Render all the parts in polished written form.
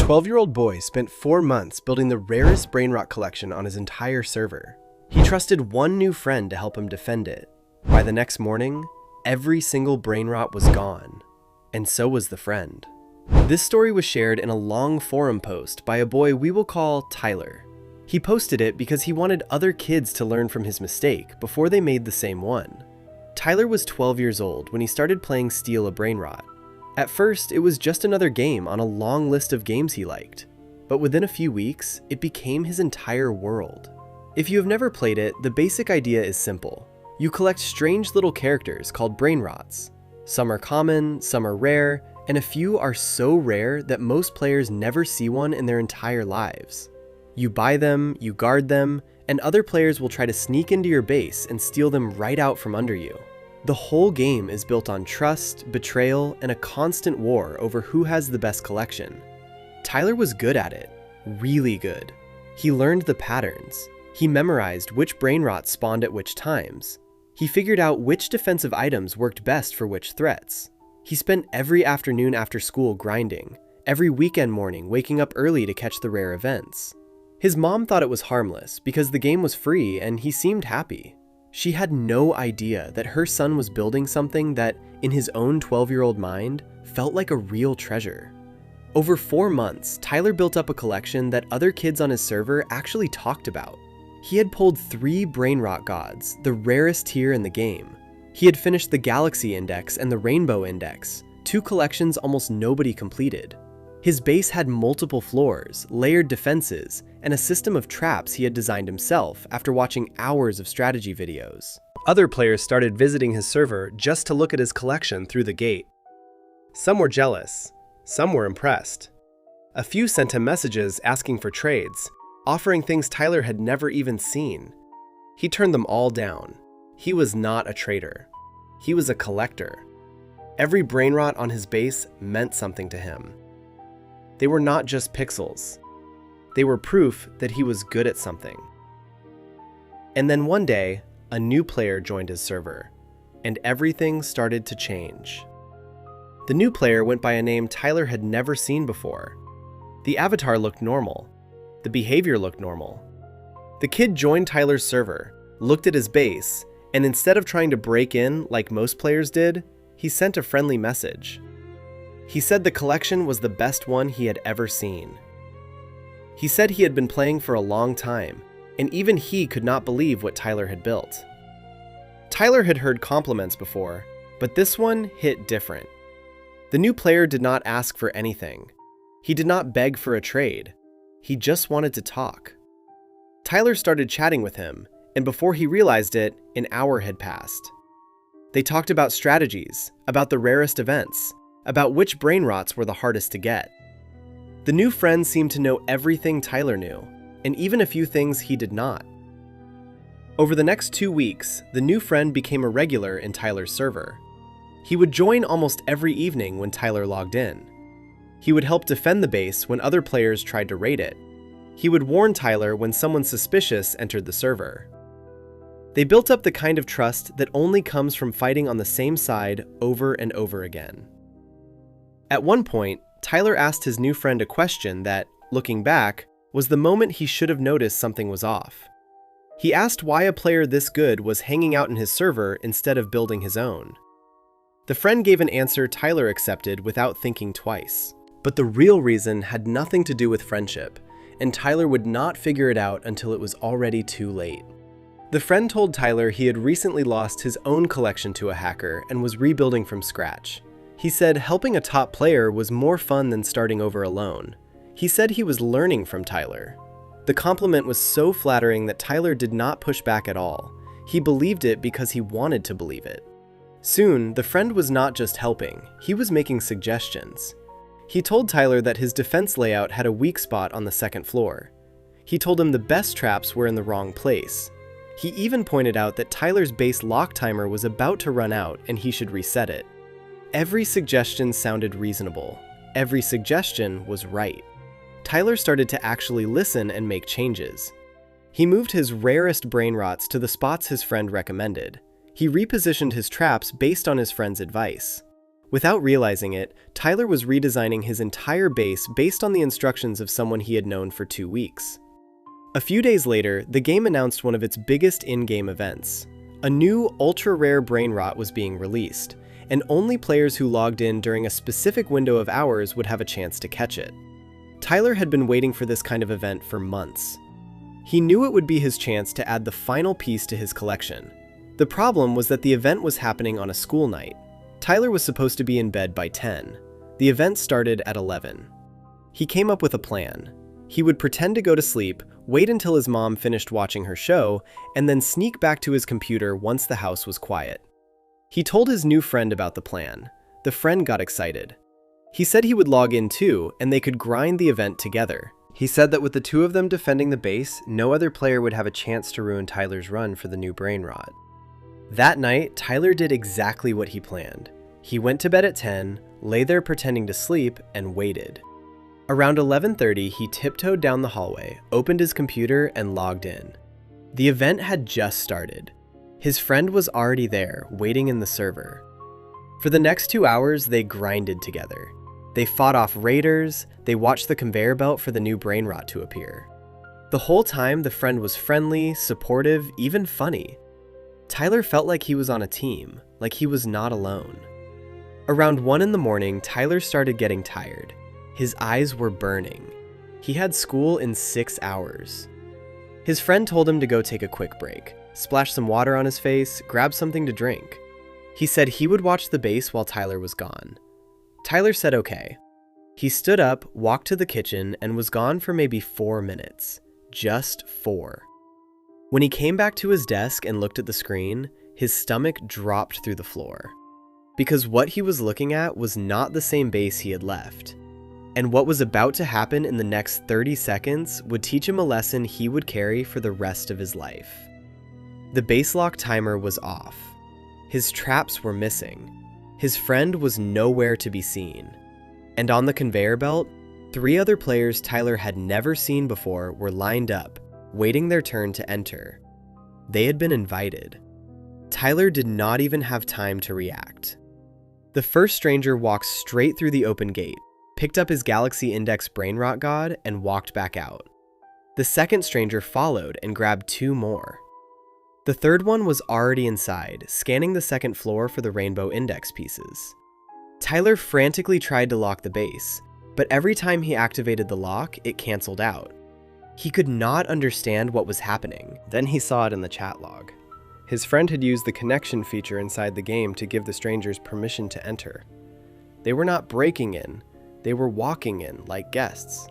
12-year-old boy spent 4 months building the rarest Brainrot collection on his entire server. He trusted one new friend to help him defend it. By the next morning, every single Brainrot was gone, and so was the friend. This story was shared in a long forum post by a boy we will call Tyler. He posted it because he wanted other kids to learn from his mistake before they made the same one. Tyler was 12 years old when he started playing Steal a Brainrot. At first, it was just another game on a long list of games he liked, but within a few weeks, it became his entire world. If you have never played it, the basic idea is simple. You collect strange little characters called Brainrots. Some are common, some are rare, and a few are so rare that most players never see one in their entire lives. You buy them, you guard them, and other players will try to sneak into your base and steal them right out from under you. The whole game is built on trust, betrayal, and a constant war over who has the best collection. Tyler was good at it, really good. He learned the patterns. He memorized which Brainrots spawned at which times. He figured out which defensive items worked best for which threats. He spent every afternoon after school grinding, every weekend morning waking up early to catch the rare events. His mom thought it was harmless because the game was free and he seemed happy. She had no idea that her son was building something that, in his own 12-year-old mind, felt like a real treasure. Over 4 months, Tyler built up a collection that other kids on his server actually talked about. He had pulled 3 Brainrot Gods, the rarest tier in the game. He had finished the Galaxy Index and the Rainbow Index, 2 collections almost nobody completed. His base had multiple floors, layered defenses, and a system of traps he had designed himself after watching hours of strategy videos. Other players started visiting his server just to look at his collection through the gate. Some were jealous, some were impressed. A few sent him messages asking for trades, offering things Tyler had never even seen. He turned them all down. He was not a trader. He was a collector. Every Brainrot on his base meant something to him. They were not just pixels. They were proof that he was good at something. And then one day, a new player joined his server, and everything started to change. The new player went by a name Tyler had never seen before. The avatar looked normal. The behavior looked normal. The kid joined Tyler's server, looked at his base, and instead of trying to break in like most players did, he sent a friendly message. He said the collection was the best one he had ever seen. He said he had been playing for a long time, and even he could not believe what Tyler had built. Tyler had heard compliments before, but this one hit different. The new player did not ask for anything. He did not beg for a trade. He just wanted to talk. Tyler started chatting with him, and before he realized it, an hour had passed. They talked about strategies, about the rarest events, about which Brainrots were the hardest to get. The new friend seemed to know everything Tyler knew, and even a few things he did not. Over the next 2 weeks, the new friend became a regular in Tyler's server. He would join almost every evening when Tyler logged in. He would help defend the base when other players tried to raid it. He would warn Tyler when someone suspicious entered the server. They built up the kind of trust that only comes from fighting on the same side over and over again. At one point, Tyler asked his new friend a question that, looking back, was the moment he should have noticed something was off. He asked why a player this good was hanging out in his server instead of building his own. The friend gave an answer Tyler accepted without thinking twice. But the real reason had nothing to do with friendship, and Tyler would not figure it out until it was already too late. The friend told Tyler he had recently lost his own collection to a hacker and was rebuilding from scratch. He said helping a top player was more fun than starting over alone. He said he was learning from Tyler. The compliment was so flattering that Tyler did not push back at all. He believed it because he wanted to believe it. Soon, the friend was not just helping, he was making suggestions. He told Tyler that his defense layout had a weak spot on the second floor. He told him the best traps were in the wrong place. He even pointed out that Tyler's base lock timer was about to run out and he should reset it. Every suggestion sounded reasonable. Every suggestion was right. Tyler started to actually listen and make changes. He moved his rarest Brainrots to the spots his friend recommended. He repositioned his traps based on his friend's advice. Without realizing it, Tyler was redesigning his entire base based on the instructions of someone he had known for 2 weeks. A few days later, the game announced one of its biggest in-game events. A new, ultra-rare Brainrot was being released, and only players who logged in during a specific window of hours would have a chance to catch it. Tyler had been waiting for this kind of event for months. He knew it would be his chance to add the final piece to his collection. The problem was that the event was happening on a school night. Tyler was supposed to be in bed by 10. The event started at 11. He came up with a plan. He would pretend to go to sleep, wait until his mom finished watching her show, and then sneak back to his computer once the house was quiet. He told his new friend about the plan. The friend got excited. He said he would log in too, and they could grind the event together. He said that with the two of them defending the base, no other player would have a chance to ruin Tyler's run for the new Brainrot. That night, Tyler did exactly what he planned. He went to bed at 10, lay there pretending to sleep, and waited. Around 11:30, he tiptoed down the hallway, opened his computer, and logged in. The event had just started. His friend was already there, waiting in the server. For the next 2 hours, they grinded together. They fought off raiders, they watched the conveyor belt for the new Brainrot to appear. The whole time, the friend was friendly, supportive, even funny. Tyler felt like he was on a team, like he was not alone. Around 1 in the morning, Tyler started getting tired. His eyes were burning. He had school in 6 hours. His friend told him to go take a quick break, splash some water on his face, grab something to drink. He said he would watch the base while Tyler was gone. Tyler said okay. He stood up, walked to the kitchen, and was gone for maybe 4 minutes. Just 4. When he came back to his desk and looked at the screen, his stomach dropped through the floor. Because what he was looking at was not the same base he had left. And what was about to happen in the next 30 seconds would teach him a lesson he would carry for the rest of his life. The base lock timer was off. His traps were missing. His friend was nowhere to be seen. And on the conveyor belt, 3 other players Tyler had never seen before were lined up, waiting their turn to enter. They had been invited. Tyler did not even have time to react. The first stranger walked straight through the open gate, picked up his Galaxy Index Brainrot God, and walked back out. The second stranger followed and grabbed 2 more. The third one was already inside, scanning the second floor for the Rainbow Index pieces. Tyler frantically tried to lock the base, but every time he activated the lock, it canceled out. He could not understand what was happening. Then he saw it in the chat log. His friend had used the connection feature inside the game to give the strangers permission to enter. They were not breaking in, they were walking in like guests.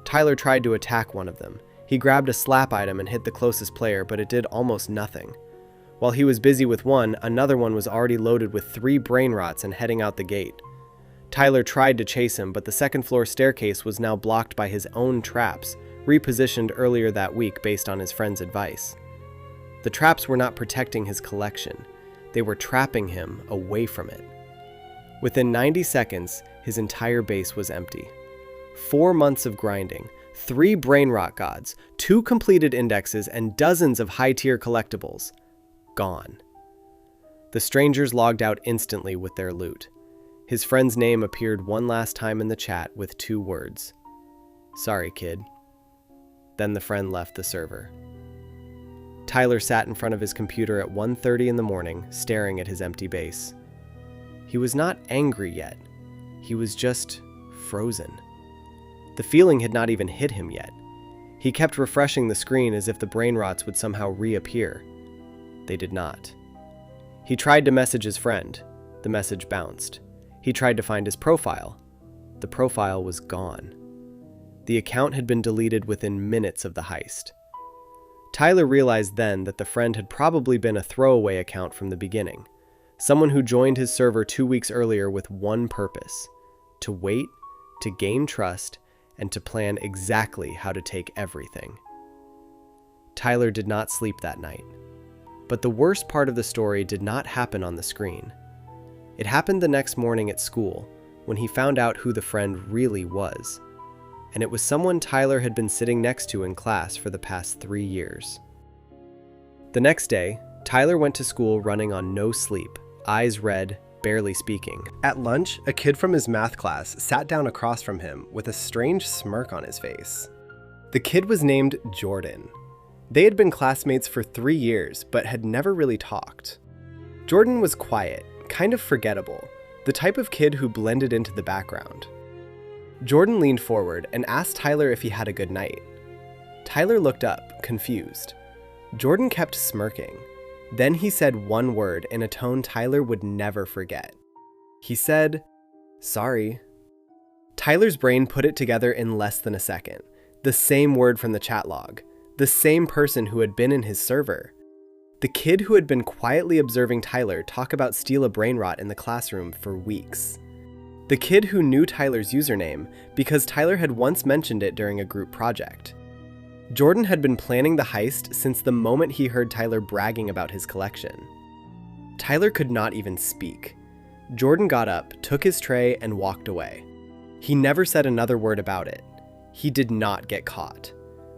Tyler tried to attack one of them. He grabbed a slap item and hit the closest player, but it did almost nothing. While he was busy with one, another one was already loaded with 3 Brainrots and heading out the gate. Tyler tried to chase him, but the second floor staircase was now blocked by his own traps, repositioned earlier that week based on his friend's advice. The traps were not protecting his collection. They were trapping him away from it. Within 90 seconds, his entire base was empty. 4 months of grinding, 3 Brainrot Gods, 2 completed indexes, and dozens of high-tier collectibles. Gone. The strangers logged out instantly with their loot. His friend's name appeared one last time in the chat with 2 words. "Sorry, kid." Then the friend left the server. Tyler sat in front of his computer at 1:30 in the morning, staring at his empty base. He was not angry yet. He was just frozen. The feeling had not even hit him yet. He kept refreshing the screen as if the Brainrots would somehow reappear. They did not. He tried to message his friend. The message bounced. He tried to find his profile. The profile was gone. The account had been deleted within minutes of the heist. Tyler realized then that the friend had probably been a throwaway account from the beginning. Someone who joined his server 2 weeks earlier with one purpose: to wait, to gain trust, and to plan exactly how to take everything. Tyler did not sleep that night. But the worst part of the story did not happen on the screen. It happened the next morning at school, when he found out who the friend really was. And it was someone Tyler had been sitting next to in class for the past 3 years. The next day, Tyler went to school running on no sleep, eyes red, barely speaking. At lunch, a kid from his math class sat down across from him with a strange smirk on his face. The kid was named Jordan. They had been classmates for 3 years, but had never really talked. Jordan was quiet, kind of forgettable, the type of kid who blended into the background. Jordan leaned forward and asked Tyler if he had a good night. Tyler looked up, confused. Jordan kept smirking. Then he said one word in a tone Tyler would never forget. He said, "Sorry." Tyler's brain put it together in less than a second. The same word from the chat log. The same person who had been in his server. The kid who had been quietly observing Tyler talk about steal a Brainrot in the classroom for weeks. The kid who knew Tyler's username because Tyler had once mentioned it during a group project. Jordan had been planning the heist since the moment he heard Tyler bragging about his collection. Tyler could not even speak. Jordan got up, took his tray, and walked away. He never said another word about it. He did not get caught.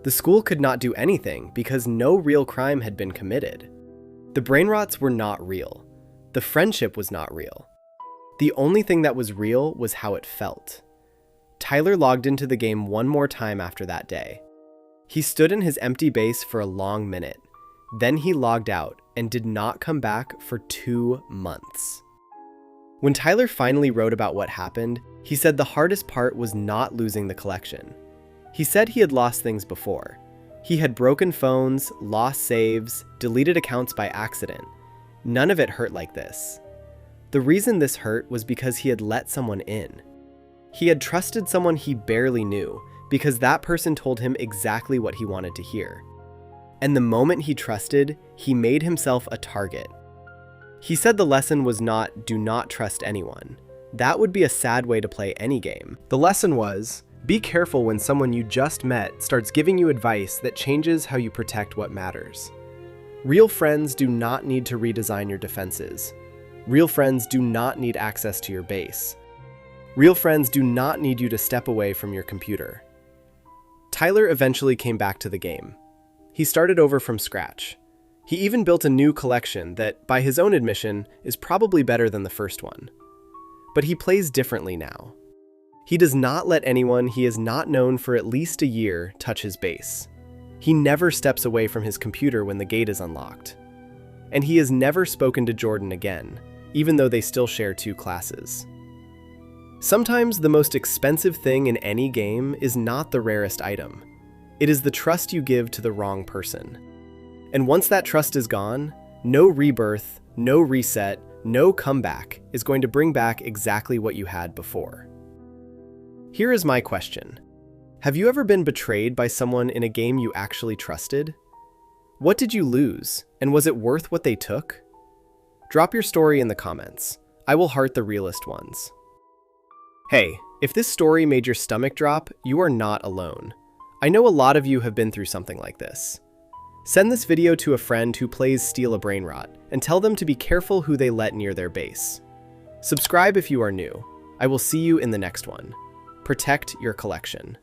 The school could not do anything because no real crime had been committed. The Brainrots were not real. The friendship was not real. The only thing that was real was how it felt. Tyler logged into the game one more time after that day. He stood in his empty base for a long minute. Then he logged out and did not come back for 2 months. When Tyler finally wrote about what happened, he said the hardest part was not losing the collection. He said he had lost things before. He had broken phones, lost saves, deleted accounts by accident. None of it hurt like this. The reason this hurt was because he had let someone in. He had trusted someone he barely knew because that person told him exactly what he wanted to hear. And the moment he trusted, he made himself a target. He said the lesson was not, do not trust anyone. That would be a sad way to play any game. The lesson was, be careful when someone you just met starts giving you advice that changes how you protect what matters. Real friends do not need to redesign your defenses. Real friends do not need access to your base. Real friends do not need you to step away from your computer. Tyler eventually came back to the game. He started over from scratch. He even built a new collection that, by his own admission, is probably better than the first one. But he plays differently now. He does not let anyone he has not known for at least a year touch his base. He never steps away from his computer when the gate is unlocked. And he has never spoken to Jordan again, even though they still share 2 classes. Sometimes the most expensive thing in any game is not the rarest item. It is the trust you give to the wrong person. And once that trust is gone, no rebirth, no reset, no comeback is going to bring back exactly what you had before. Here is my question. Have you ever been betrayed by someone in a game you actually trusted? What did you lose, and was it worth what they took? Drop your story in the comments. I will heart the realest ones. Hey, if this story made your stomach drop, you are not alone. I know a lot of you have been through something like this. Send this video to a friend who plays Steal a Brainrot and tell them to be careful who they let near their base. Subscribe if you are new. I will see you in the next one. Protect your collection.